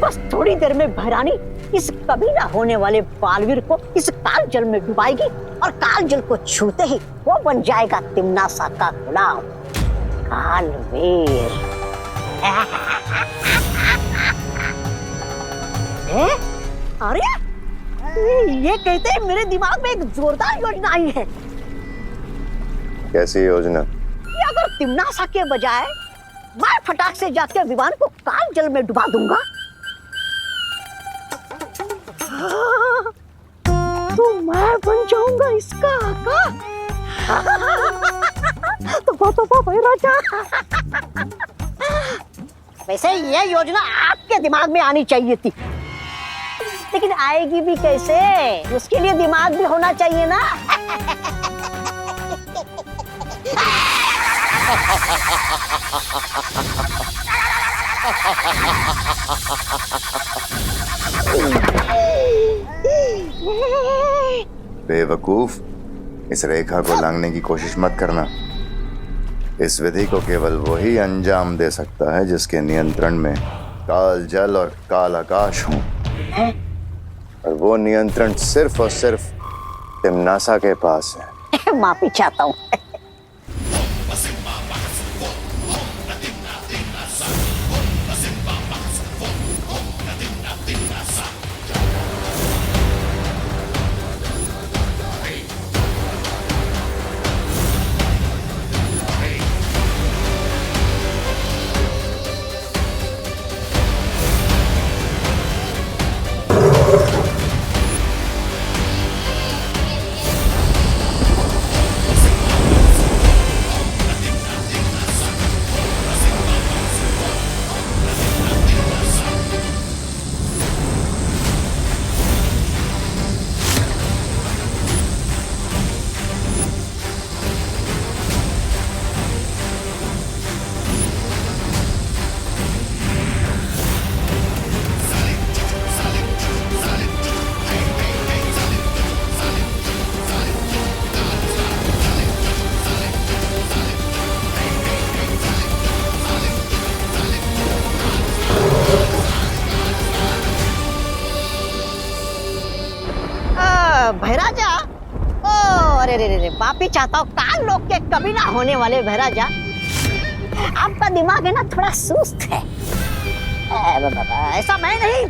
Speaker 9: बस थोड़ी देर में भैरानी इस कभी ना होने वाले बालवीर को इस काल जल में डुबाएगी और काल जल को छूते ही वो बन जाएगा तिम्नासा का गुलाम कालवीर। अरे ये कहते हैं मेरे दिमाग में एक जोरदार योजना आई है।
Speaker 14: कैसी योजना?
Speaker 9: कि अगर तिम्नासा के बजाय मैं फटाक से जाके विमान को काल जल में डुबा दूंगा तो मैं बन जाऊंगा इसका आका। तो भाई राजा, वैसे ये योजना आपके दिमाग में आनी चाहिए थी, लेकिन आएगी भी कैसे? उसके लिए दिमाग भी होना चाहिए ना।
Speaker 14: बेवकूफ, इस रेखा को लांघने की कोशिश मत करना। इस विधि को केवल वही अंजाम दे सकता है जिसके नियंत्रण में काल जल और काल आकाश हों, और वो नियंत्रण सिर्फ और सिर्फ तिम्नासा के पास है।
Speaker 9: माफी चाहता हूँ। भैराजा, ओ अरे रे रे, पापी चाहता हूँ काल लोग के कभी ना होने वाले भैराजा, आपका दिमाग है ना थोड़ा सुस्त है। ऐसा मैं नहीं,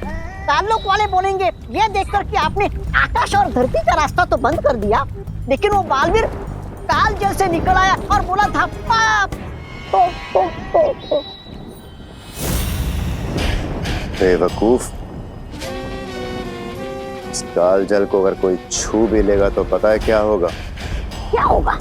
Speaker 9: काल लोग वाले बोलेंगे ये देखकर कि आपने आकाश और धरती का रास्ता तो बंद कर दिया, लेकिन वो बालवीर काल जल से निकल आया और बोला था पाप।
Speaker 14: बेवकूफ, इस काल जल को अगर कोई छू भी लेगा तो पता है क्या होगा?
Speaker 9: क्या होगा?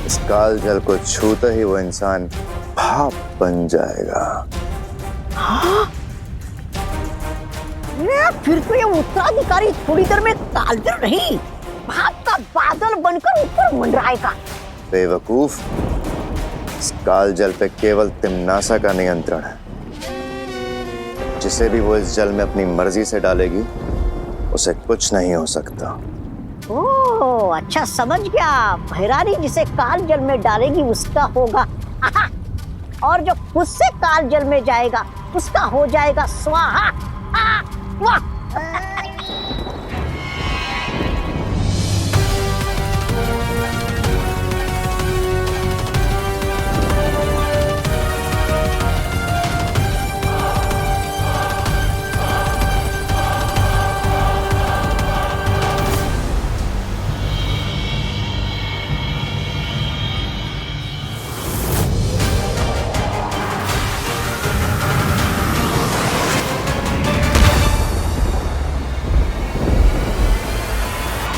Speaker 14: इस काल जल को छूते ही वो इंसान भाप बन जाएगा।
Speaker 9: हाँ? फिर तो ये उत्तराधिकारी थोड़ी देर में कालजल नहीं, भाप का बादल बनकर ऊपर मंडराएगा।
Speaker 14: बेवकूफ, इस काल जल पे केवल तिम्नासा का नियंत्रण है। जिसे भी वो इस जल में अपनी मर्जी से डालेगी उसे कुछ नहीं हो सकता।
Speaker 9: ओह अच्छा, समझ गया। भैरानी जिसे काल जल में डालेगी उसका होगा और जो खुद से काल जल में जाएगा उसका हो जाएगा स्वाहा। वाह!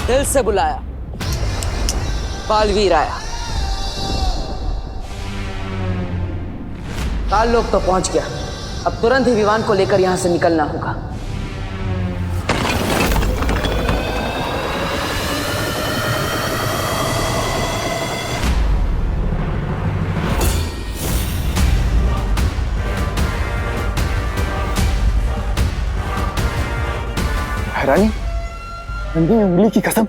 Speaker 2: दिल से बुलाया, बालवीर आया। काल लोग तो पहुंच गया, अब तुरंत ही विमान को लेकर यहां से निकलना होगा।
Speaker 5: रानी, नंदी उंगली की कसम,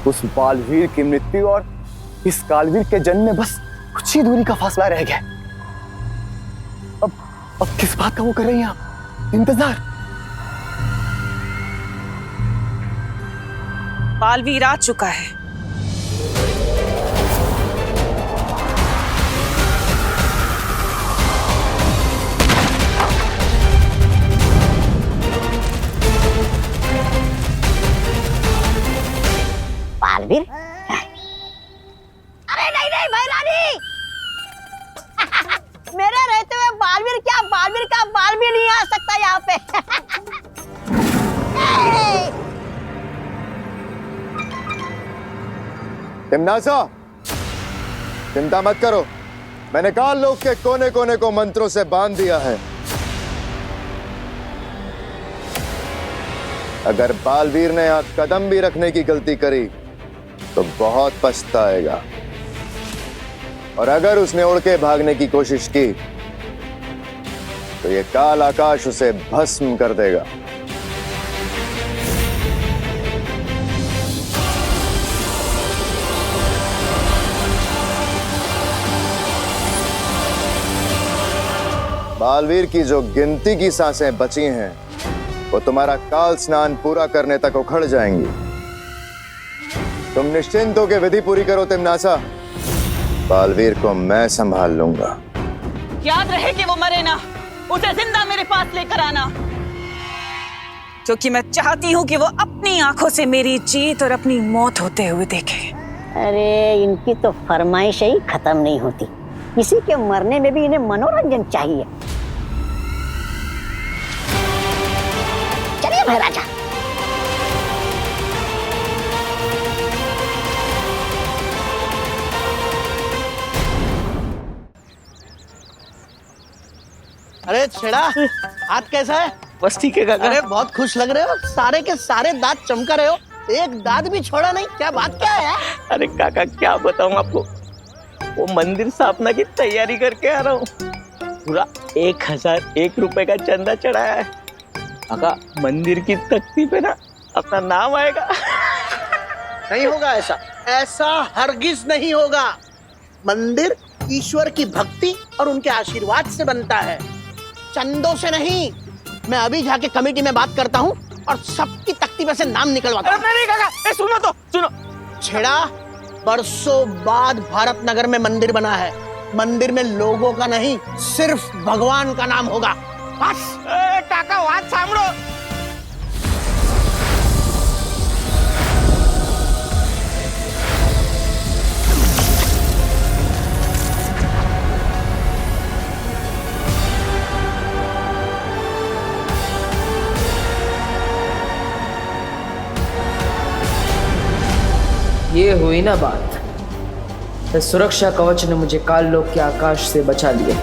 Speaker 5: उस बालवीर की मृत्यु और इस कालवीर के जन्म में बस कुछ ही दूरी का फासला रह गया। अब किस बात का वो कर रही हैं आप? इंतजार।
Speaker 1: बालवीर आ चुका है।
Speaker 9: बालवीर? अरे नहीं नहीं भैरानी, मेरे रहते हुए बालवीर क्या, बालवीर का बाल भी नहीं आ सकता यहाँ पे।
Speaker 14: तिम्नासा, चिंता मत करो, मैंने काल लोक के कोने कोने को मंत्रों से बांध दिया है। अगर बालवीर ने यहां कदम भी रखने की गलती करी तो बहुत पछताएगा, और अगर उसने उड़ के भागने की कोशिश की तो ये काल आकाश उसे भस्म कर देगा। बालवीर की जो गिनती की सांसें बची हैं वो तुम्हारा काल स्नान पूरा करने तक उखड़ जाएंगी। तुम निश्चिंत होकर विधि पूरी करो तिम्नासा, बालवीर को मैं संभाल लूंगा।
Speaker 1: याद रहे कि वो मरे ना, उसे जिंदा मेरे पास लेकर आना। क्योंकि मैं चाहती हूँ कि वो अपनी आंखों से मेरी जीत और अपनी मौत होते हुए देखे।
Speaker 9: अरे इनकी तो फरमाइश ही खत्म नहीं होती, किसी के मरने में भी इन्हें मनोरंजन चाहिए। चलिए महाराजा।
Speaker 10: अरे छेड़ा, हाथ कैसा है?
Speaker 8: बस ठीक है काका।
Speaker 10: अरे बहुत खुश लग रहे हो, सारे के सारे दांत चमका रहे हो, एक दांत भी छोड़ा नहीं, क्या बात क्या है?
Speaker 8: अरे काका क्या बताऊं आपको, वो मंदिर स्थापना की तैयारी करके आ रहा हूँ। पूरा 1001 रुपए का चंदा चढ़ाया है। काका मंदिर की तख्ती पे ना अपना नाम आएगा।
Speaker 10: नहीं होगा ऐसा, ऐसा हरगिज नहीं होगा। मंदिर ईश्वर की भक्ति और उनके आशीर्वाद से बनता है, चंदों से नहीं। मैं अभी जाके कमेटी में बात करता हूँ और सबकी तख्ती में से नाम निकलवाता हूँ।
Speaker 8: नहीं काका, सुनो तो सुनो।
Speaker 10: छेड़ा, बरसों बाद भारत नगर में मंदिर बना है। मंदिर में लोगों का नहीं, सिर्फ भगवान का नाम होगा, बस।
Speaker 8: काका बात सामरो।
Speaker 15: ये हुई ना बात। इस सुरक्षा कवच ने मुझे काल लोक के आकाश से बचा लिया।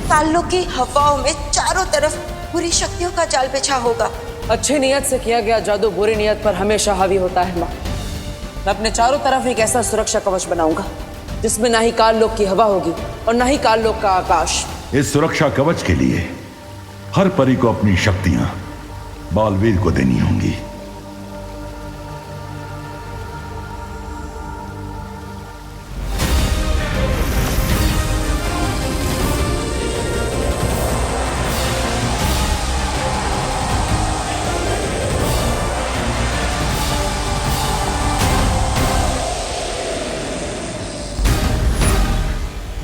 Speaker 11: काल लोक की हवाओं में चारों तरफ बुरी शक्तियों का जाल बिछा होगा।
Speaker 15: अच्छी नियत से किया गया जादू बुरी नियत पर हमेशा हावी होता है माँ। मैं अपने चारों तरफ एक ऐसा सुरक्षा कवच बनाऊंगा जिसमें ना ही काल लोक की हवा होगी और ना ही काल लोक का आकाश।
Speaker 12: इस सुरक्षा कवच के लिए हर परी को अपनी शक्तियां बालवीर को देनी होंगी।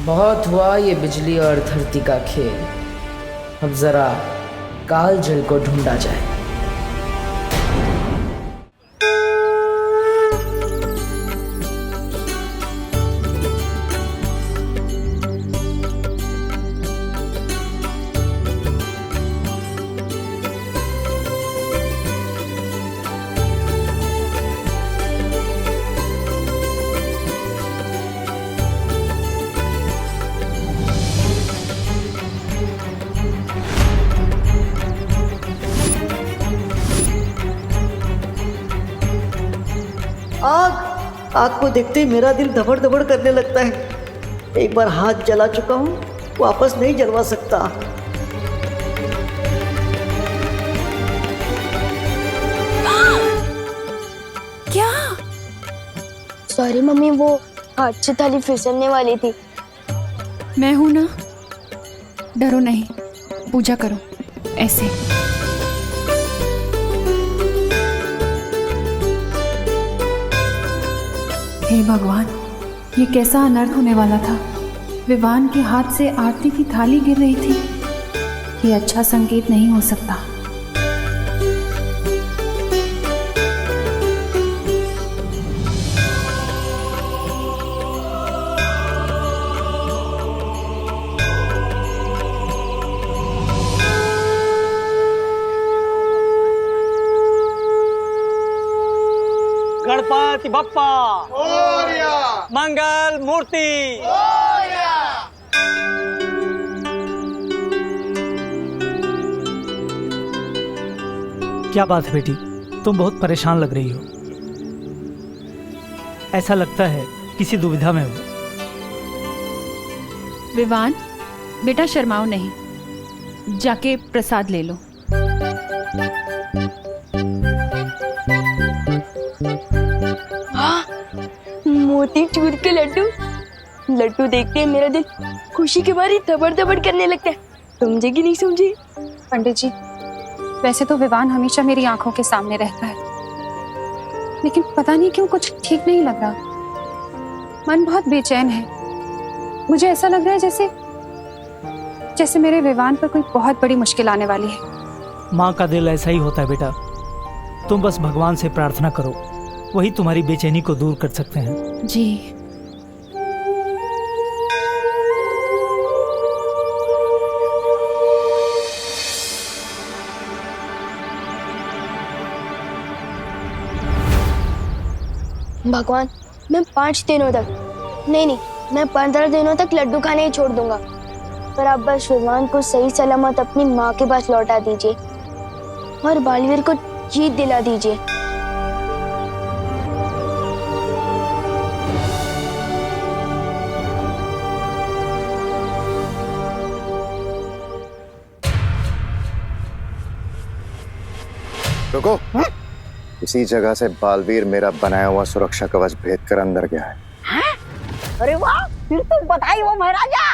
Speaker 15: बहुत हुआ ये बिजली और धरती का खेल, अब जरा काल जल को ढूंढा जाए।
Speaker 8: आग को देखते ही मेरा दिल धबड़ धबड़ करने लगता है। एक बार हाथ जला चुका हूँ, वापस नहीं जलवा सकता।
Speaker 7: क्या? सॉरी मम्मी, वो हाथ से थाली फिसलने वाली थी।
Speaker 13: मैं हूं ना, डरो नहीं, पूजा करो ऐसे। हे भगवान, ये कैसा अनर्थ होने वाला था। विवान के हाथ से आरती की थाली गिर रही थी। ये अच्छा संकेत नहीं हो सकता।
Speaker 8: गणपति बप्पा
Speaker 10: ओरिया,
Speaker 8: मंगल मूर्ति
Speaker 10: ओरिया।
Speaker 16: क्या बात है बेटी, तुम बहुत परेशान लग रही हो। ऐसा लगता है किसी दुविधा में हो।
Speaker 13: विवान, बेटा शर्माओ नहीं, जाके प्रसाद ले लो।
Speaker 7: मोती चूर के लड्डू। लड्डू देखते ही मेरा दिल खुशी के मारे धबड़ धबड़ करने लगता है। समझे कि नहीं समझे?
Speaker 4: पंडित जी, वैसे तो विवान हमेशा मेरी आंखों के सामने रहता है, लेकिन पता नहीं क्यों कुछ ठीक नहीं लग रहा। मन बहुत बेचैन है। मुझे ऐसा लग रहा है जैसे मेरे विवान पर कोई बहुत बड़ी मुश्किल आने वाली है।
Speaker 16: माँ का दिल ऐसा ही होता है बेटा। तुम बस भगवान से प्रार्थना करो, वही तुम्हारी बेचैनी को दूर कर सकते हैं।
Speaker 4: जी।
Speaker 7: भगवान, मैं 5 दिनों तक नहीं, मैं 15 दिनों तक लड्डू खाने ही छोड़ दूंगा, पर आप बस विवान को सही सलामत अपनी माँ के पास लौटा दीजिए और बालवीर को जीत दिला दीजिए।
Speaker 14: रुको। इसी जगह से बालवीर मेरा बनाया हुआ सुरक्षा कवच भेद कर अंदर गया है।
Speaker 9: अरे वाह, फिर तो बधाई हो महाराजा।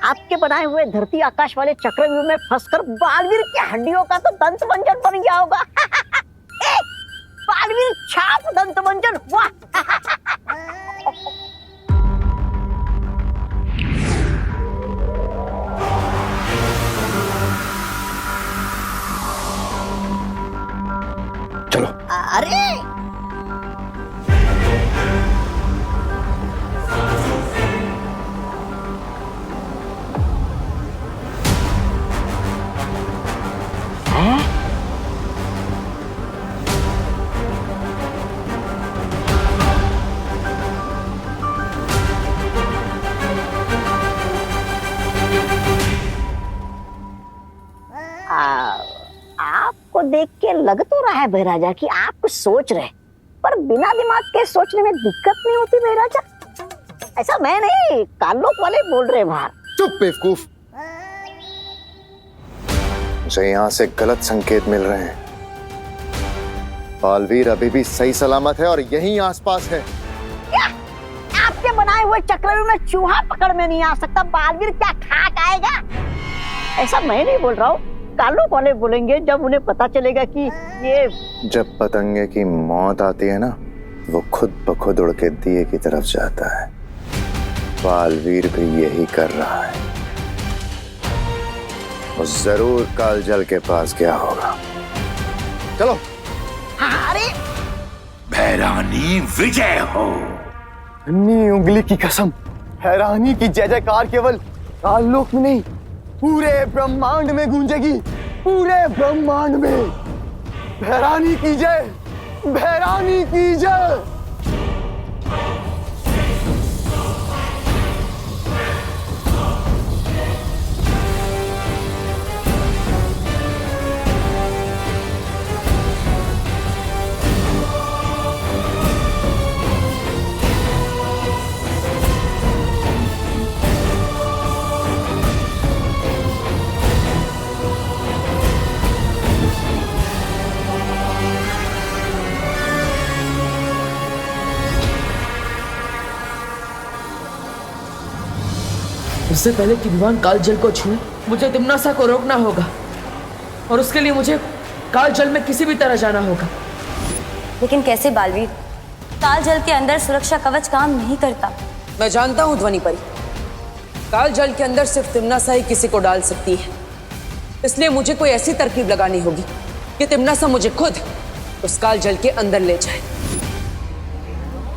Speaker 9: आपके बनाए हुए धरती आकाश वाले चक्रव्यूह में फंसकर बालवीर की हड्डियों का तो दंत मंजन बन गया होगा। बालवीर छाप दंत मंजन, वाह।
Speaker 14: चलो।
Speaker 9: अरे आपको देख के लग तो रहा है महाराजा कि आप कुछ सोच रहे, पर बिना दिमाग के सोचने में दिक्कत नहीं होती महाराजा। ऐसा मैं नहीं, कालोक वाले बोल रहे बाहर।
Speaker 14: चुप बेवकूफ। मुझे यहाँ से गलत संकेत मिल रहे हैं। बालवीर अभी भी सही सलामत है और यहीं आसपास है।
Speaker 9: क्या? आपके बनाए हुए चक्रव्यूह में चूहा पकड़ में नहीं आ सकता, बालवीर क्या खाक आएगा? ऐसा मैं नहीं बोल रहा हूँ, कालोक वाले बोलेंगे जब उन्हें पता चलेगा कि ये।
Speaker 14: जब पतंगे की मौत आती है ना, वो खुद ब खुद उड़ के दिए की तरफ जाता है। बालवीर भी यही कर रहा है। वो जरूर कालजल के पास गया होगा। चलो।
Speaker 9: अरे
Speaker 12: भैरानी विजय हो।
Speaker 5: अन्नी उंगली की कसम, हैरानी की जय जयकार केवल काललोक में नहीं, पूरे ब्रह्मांड में गूंजेगी। पूरे ब्रह्मांड में भैरानी की जय, भैरानी की जय।
Speaker 15: उससे पहले कि विवान कालजल को छूए, मुझे तिम्नासा को रोकना होगा, और उसके लिए मुझे कालजल में किसी भी तरह जाना होगा।
Speaker 6: लेकिन कैसे बालवीर? कालजल के अंदर सुरक्षा कवच काम नहीं करता।
Speaker 15: मैं जानता हूँ ध्वनि परी, कालजल के अंदर सिर्फ तिम्नासा ही किसी को डाल सकती है, इसलिए मुझे कोई ऐसी तरकीब लगानी होगी कि तिम्नासा मुझे खुद उस कालजल के अंदर ले जाए।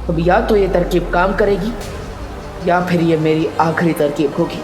Speaker 15: अब या तो ये तरकीब काम करेगी या फिर ये मेरी आखिरी तरकीब होगी।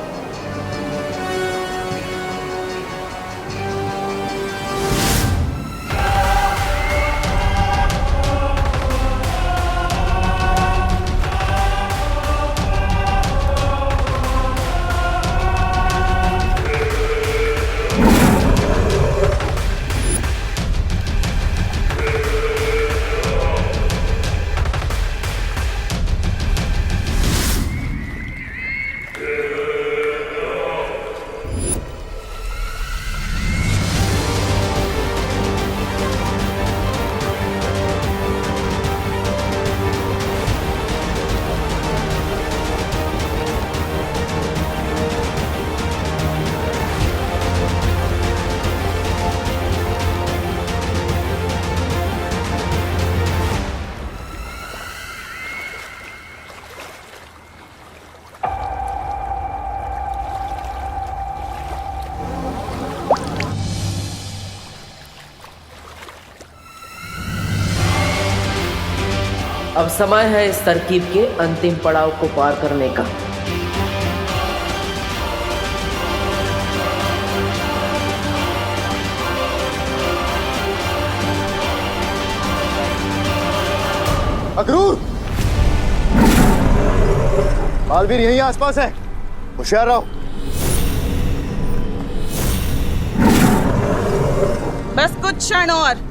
Speaker 15: अब समय है इस तरकीब के अंतिम पड़ाव को पार करने का।
Speaker 5: अक्रूर, बालवीर यहीं आसपास है, होशियार रहो।
Speaker 1: बस कुछ क्षण और,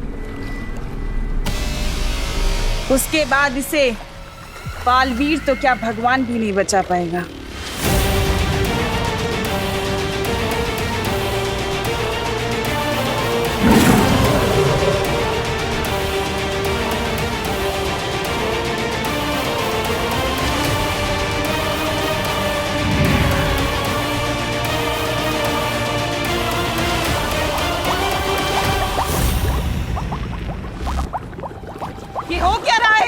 Speaker 1: उसके बाद इसे बालवीर तो क्या भगवान भी नहीं बचा पाएगा। ये हो क्या रहा है?